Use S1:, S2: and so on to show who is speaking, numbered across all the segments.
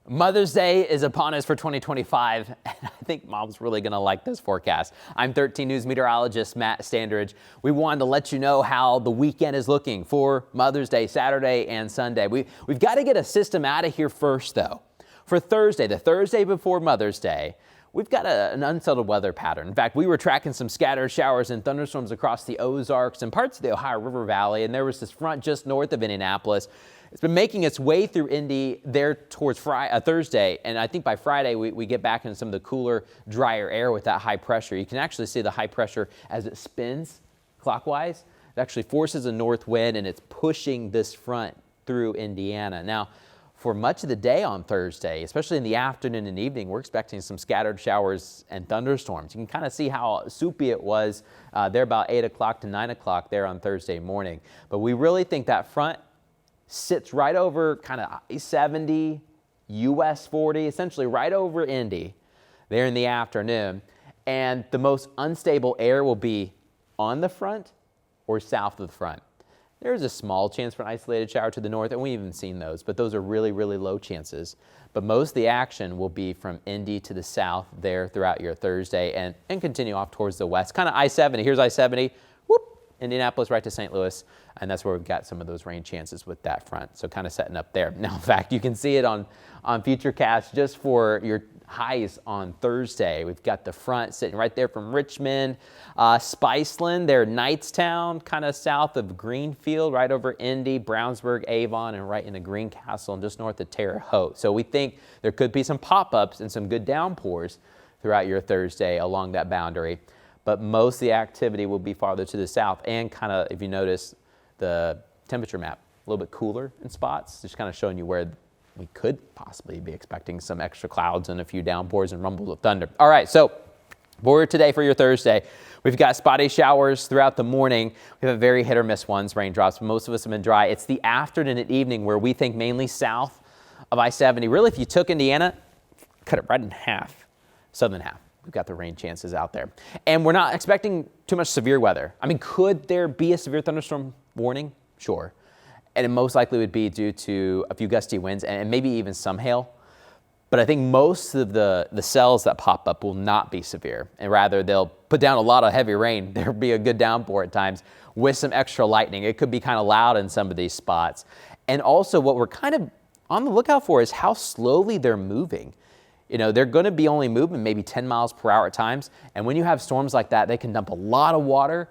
S1: Mother's Day is upon us for 2025, and I think Mom's really going to like this forecast. I'm 13 News meteorologist Matt Standridge. We wanted to let you know how the weekend is looking for Mother's Day, Saturday and Sunday. We've got to get a system out of here first, though. For Thursday, the Thursday before Mother's Day, we've got an unsettled weather pattern. In fact, we were tracking some scattered showers and thunderstorms across the Ozarks and parts of the Ohio River Valley, and there was this front just north of Indianapolis. It's been making its way through Indy there towards Thursday, and I think by Friday we get back into some of the cooler, drier air with that high pressure. You can actually see the high pressure as it spins clockwise. It actually forces a north wind, and it's pushing this front through Indiana. Now, for much of the day on Thursday, especially in the afternoon and evening, we're expecting some scattered showers and thunderstorms. You can kind of see how soupy it was there about 8 o'clock to 9 o'clock there on Thursday morning. But we really think that front sits right over kind of I-70, US 40, essentially right over Indy there in the afternoon. And the most unstable air will be on the front or south of the front. There's a small chance for an isolated shower to the north, and we've even seen those, but those are really, really low chances. But most of the action will be from Indy to the south there throughout your Thursday and continue off towards the west. Kind of I-70. Here's I-70. Whoop, Indianapolis right to St. Louis, and that's where we've got some of those rain chances with that front. So kind of setting up there. Now, in fact, you can see it on Futurecast just for your highs on Thursday. We've got the front sitting right there from Richmond, Spiceland, there, Knightstown, kind of south of Greenfield, right over Indy, Brownsburg, Avon, and right into Greencastle and just north of Terre Haute. So we think there could be some pop-ups and some good downpours throughout your Thursday along that boundary. But most of the activity will be farther to the south, and kind of, if you notice the temperature map, a little bit cooler in spots, just kind of showing you where we could possibly be expecting some extra clouds and a few downpours and rumbles of thunder. All right, so for today, for your Thursday, we've got spotty showers throughout the morning. We have very hit or miss ones, raindrops. Most of us have been dry. It's the afternoon and evening where we think mainly south of I-70. Really, if you took Indiana, cut it right in half, southern half. We've got the rain chances out there. And we're not expecting too much severe weather. I mean, could there be a severe thunderstorm warning? Sure. And it most likely would be due to a few gusty winds and maybe even some hail. But I think most of the cells that pop up will not be severe. And rather, they'll put down a lot of heavy rain. There'll be a good downpour at times with some extra lightning. It could be kind of loud in some of these spots. And also what we're kind of on the lookout for is how slowly they're moving. You know, they're going to be only moving maybe 10 miles per hour at times. And when you have storms like that, they can dump a lot of water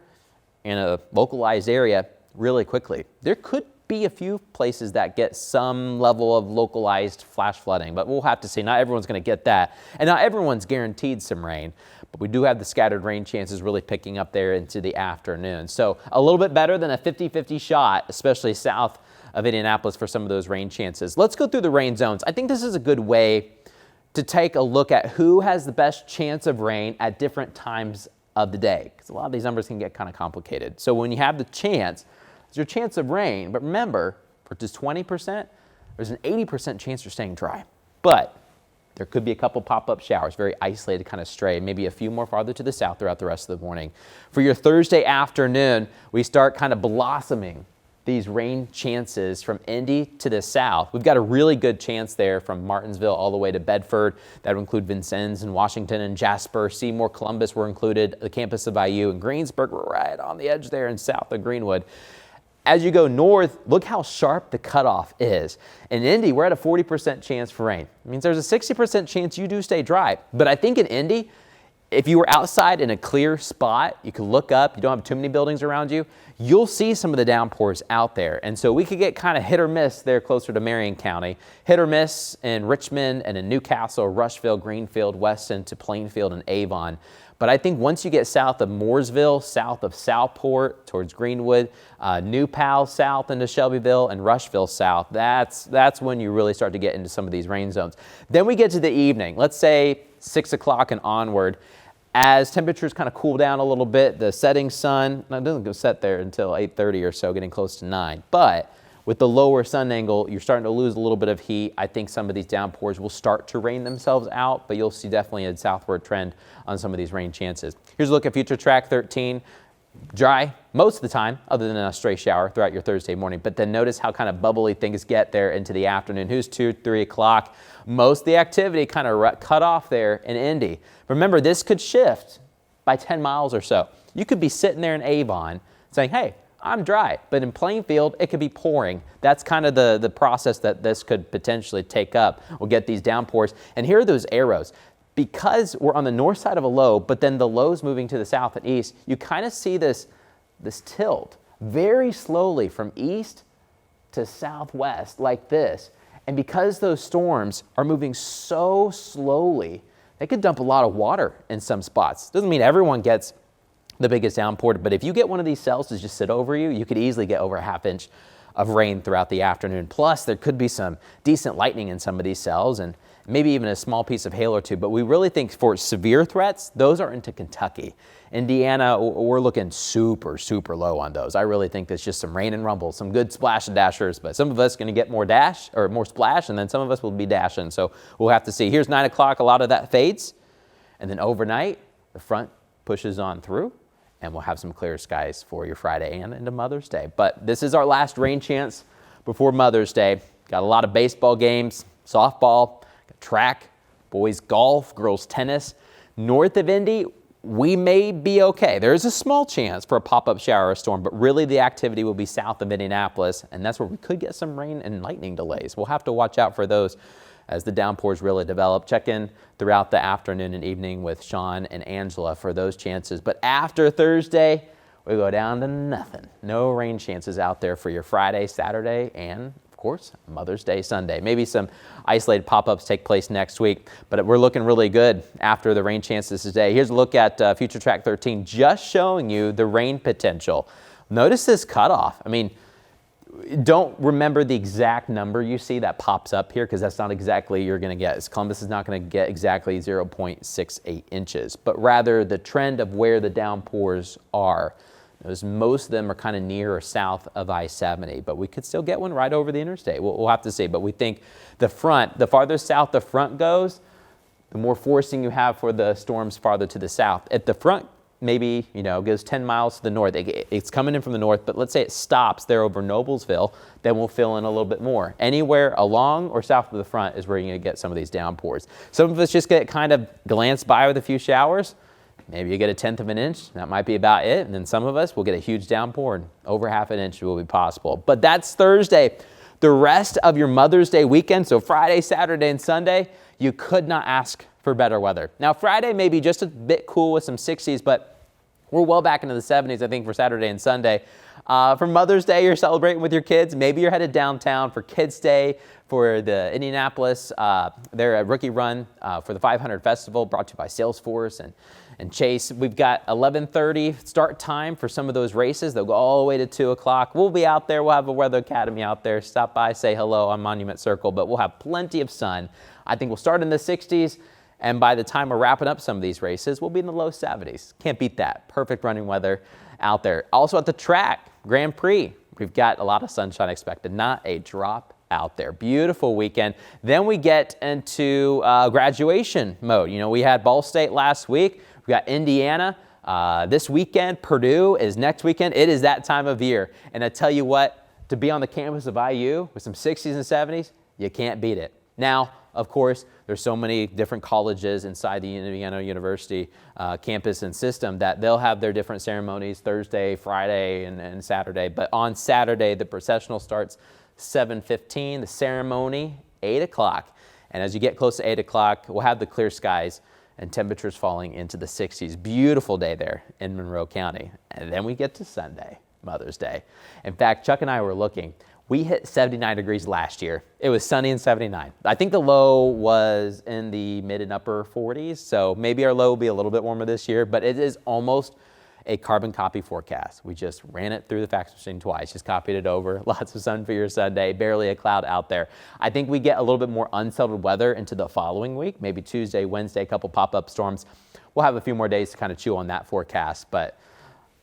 S1: in a localized area really quickly. There could be a few places that get some level of localized flash flooding, but we'll have to see. Not everyone's going to get that. And not everyone's guaranteed some rain, but we do have the scattered rain chances really picking up there into the afternoon. So a little bit better than a 50-50 shot, especially south of Indianapolis for some of those rain chances. Let's go through the rain zones. I think this is a good way to take a look at who has the best chance of rain at different times of the day, because a lot of these numbers can get kind of complicated. So when you have the chance, it's your chance of rain. But remember, for just 20%, there's an 80% chance you're staying dry. But there could be a couple pop-up showers, very isolated, kind of stray, maybe a few more farther to the south throughout the rest of the morning. For your Thursday afternoon, we start kind of blossoming these rain chances from Indy to the south. We've got a really good chance there from Martinsville all the way to Bedford. That would include Vincennes and Washington and Jasper. Seymour, Columbus were included, the campus of IU, and Greensburg were right on the edge there in south of Greenwood. As you go north, look how sharp the cutoff is. In Indy, we're at a 40% chance for rain. It means there's a 60% chance you do stay dry. But I think in Indy, if you were outside in a clear spot, you could look up, you don't have too many buildings around you, you'll see some of the downpours out there. And so we could get kind of hit or miss there closer to Marion County. Hit or miss in Richmond and in Newcastle, Rushville, Greenfield, Weston to Plainfield and Avon. But I think once you get south of Mooresville, south of Southport towards Greenwood, New Pal south into Shelbyville, and Rushville south, that's when you really start to get into some of these rain zones. Then we get to the evening, let's say 6 o'clock and onward. As temperatures kind of cool down a little bit, the setting sun, now it doesn't go set there until 8:30 or so, getting close to 9. But with the lower sun angle, you're starting to lose a little bit of heat. I think some of these downpours will start to rain themselves out, but you'll see definitely a southward trend on some of these rain chances. Here's a look at Future Track 13. Dry most of the time, other than a stray shower throughout your Thursday morning. But then notice how kind of bubbly things get there into the afternoon. Who's 2, 3 o'clock? Most of the activity kind of cut off there in Indy. Remember, this could shift by 10 miles or so. You could be sitting there in Avon saying, hey, I'm dry. But in Plainfield, it could be pouring. That's kind of the process that this could potentially take up. We'll get these downpours. And here are those arrows. Because we're on the north side of a low, but then the low's moving to the south and east, you kind of see this tilt very slowly from east to southwest like this. And because those storms are moving so slowly, they could dump a lot of water in some spots. Doesn't mean everyone gets the biggest downpour, but if you get one of these cells to just sit over you, you could easily get over a ½ inch of rain throughout the afternoon. Plus, there could be some decent lightning in some of these cells and maybe even a small piece of hail or two. But we really think for severe threats, those are into Kentucky. Indiana, we're looking super, super low on those. I really think there's just some rain and rumble, some good splash and dashers, but some of us are going to get more dash or more splash, and then some of us will be dashing. So we'll have to see. Here's 9 o'clock. A lot of that fades. And then overnight, the front pushes on through, and we'll have some clear skies for your Friday and into Mother's Day. But this is our last rain chance before Mother's Day. Got a lot of baseball games, softball, track, boys golf, girls tennis. North of Indy, we may be okay. There is a small chance for a pop-up shower or storm, but really the activity will be south of Indianapolis, and that's where we could get some rain and lightning delays. We'll have to watch out for those as the downpours really develop. Check in throughout the afternoon and evening with Sean and Angela for those chances. But after Thursday, we go down to nothing. No rain chances out there for your Friday, Saturday, and of course, Mother's Day Sunday. Maybe some isolated pop-ups take place next week, but we're looking really good after the rain chances today. Here's a look at Future Track 13, just showing you the rain potential. Notice this cutoff. I mean, don't remember the exact number you see that pops up here because that's not exactly you're going to get. Columbus is not going to get exactly 0.68 inches, but rather the trend of where the downpours are. Notice most of them are kind of near or south of I-70, but we could still get one right over the interstate. We'll have to see, but we think the farther south the front goes, the more forcing you have for the storms farther to the south. At the front, maybe, goes 10 miles to the north. It's coming in from the north, but let's say it stops there over Noblesville, then we'll fill in a little bit more. Anywhere along or south of the front is where you're going to get some of these downpours. Some of us just get kind of glance by with a few showers. Maybe you get a 1/10 of an inch. That might be about it. And then some of us will get a huge downpour, and over ½ an inch will be possible. But that's Thursday. The rest of your Mother's Day weekend, so Friday, Saturday, and Sunday, you could not ask for better weather. Now, Friday may be just a bit cool with some 60s, but we're well back into the 70s, I think, for Saturday and Sunday. For Mother's Day, you're celebrating with your kids. Maybe you're headed downtown for Kids Day, for the Indianapolis, they're at Rookie Run for the 500 Festival, brought to you by Salesforce and Chase. We've got 11:30 start time for some of those races. They'll go all the way to 2 o'clock. We'll be out there. We'll have a Weather Academy out there. Stop by, say hello on Monument Circle, but we'll have plenty of sun. I think we'll start in the 60s, and by the time we're wrapping up some of these races, we'll be in the low 70s. Can't beat that. Perfect running weather out there. Also at the track, Grand Prix, we've got a lot of sunshine expected. Not a drop out there. Beautiful weekend. Then we get into graduation mode. We had Ball State last week. We got Indiana this weekend. Purdue is next weekend. It is that time of year. And I tell you what, to be on the campus of IU with some 60s and 70s, you can't beat it. Now, of course, there's so many different colleges inside the Indiana University campus and system that they'll have their different ceremonies Thursday, Friday, and Saturday. But on Saturday, the processional starts 7:15, the ceremony 8 o'clock. And as you get close to 8 o'clock, we'll have the clear skies and temperatures falling into the 60s. Beautiful day there in Monroe County. And then we get to Sunday, Mother's Day. In fact, Chuck and I were looking. We hit 79 degrees last year. It was sunny and 79. I think the low was in the mid and upper 40s, so maybe our low will be a little bit warmer this year, but it is almost a carbon copy forecast. We just ran it through the fax machine twice, just copied it over. Lots of sun for your Sunday, barely a cloud out there. I think we get a little bit more unsettled weather into the following week, maybe Tuesday, Wednesday, a couple pop-up storms. We'll have a few more days to kind of chew on that forecast, but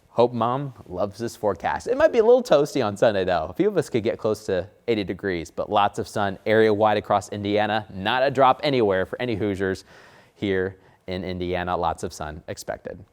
S1: hope Mom loves this forecast. It might be a little toasty on Sunday, though. A few of us could get close to 80 degrees, but lots of sun area-wide across Indiana. Not a drop anywhere for any Hoosiers here in Indiana. Lots of sun expected.